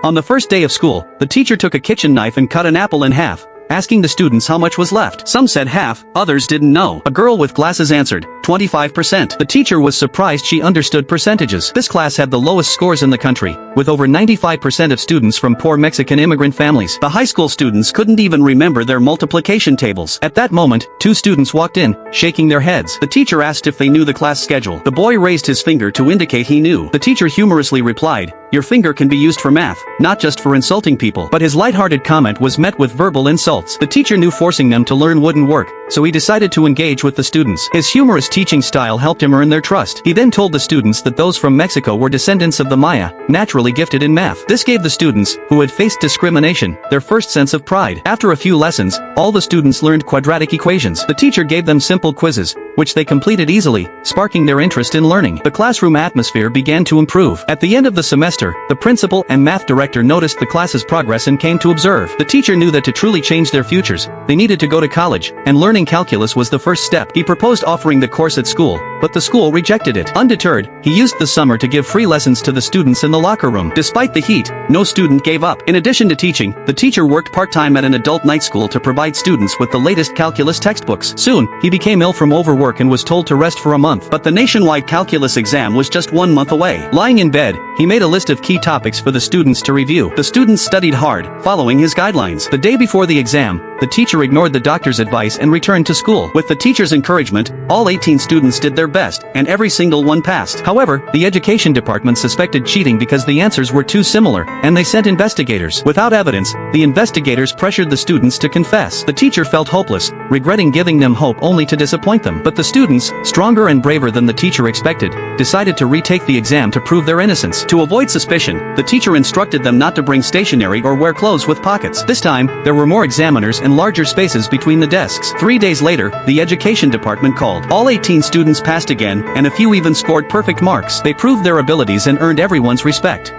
On the first day of school, the teacher took a kitchen knife and cut an apple in half, asking the students how much was left. Some said half, others didn't know. A girl with glasses answered, 25%. The teacher was surprised she understood percentages. This class had the lowest scores in the country, with over 95% of students from poor Mexican immigrant families. The high school students couldn't even remember their multiplication tables. At that moment, two students walked in, shaking their heads. The teacher asked if they knew the class schedule. The boy raised his finger to indicate he knew. The teacher humorously replied, "Your finger can be used for math, not just for insulting people." But his lighthearted comment was met with verbal insults. The teacher knew forcing them to learn wouldn't work, so he decided to engage with the students. His humorous teaching style helped him earn their trust. He then told the students that those from Mexico were descendants of the Maya, naturally gifted in math. This gave the students, who had faced discrimination, their first sense of pride. After a few lessons, all the students learned quadratic equations. The teacher gave them simple quizzes, which they completed easily, sparking their interest in learning. The classroom atmosphere began to improve. At the end of the semester, the principal and math director noticed the class's progress and came to observe. The teacher knew that to truly change their futures, they needed to go to college, and learning calculus was the first step. He proposed offering the course at school, but the school rejected it. Undeterred, he used the summer to give free lessons to the students in the locker room. Despite the heat, no student gave up. In addition to teaching, the teacher worked part-time at an adult night school to provide students with the latest calculus textbooks. Soon, he became ill from overwork and was told to rest for a month. But the nationwide calculus exam was just 1 month away. Lying in bed, he made a list of key topics for the students to review. The students studied hard, following his guidelines. The day before the exam, the teacher ignored the doctor's advice and returned to school. With the teacher's encouragement, all 18 students did their best, and every single one passed. However, the education department suspected cheating because the answers were too similar, and they sent investigators. Without evidence, the investigators pressured the students to confess. The teacher felt hopeless, regretting giving them hope only to disappoint them. But the students, stronger and braver than the teacher expected, decided to retake the exam to prove their innocence. To avoid suspicion, the teacher instructed them not to bring stationery or wear clothes with pockets. This time, there were more examiners and larger spaces between the desks. 3 days later, the education department called. All 18 students passed again, and a few even scored perfect marks. They proved their abilities and earned everyone's respect.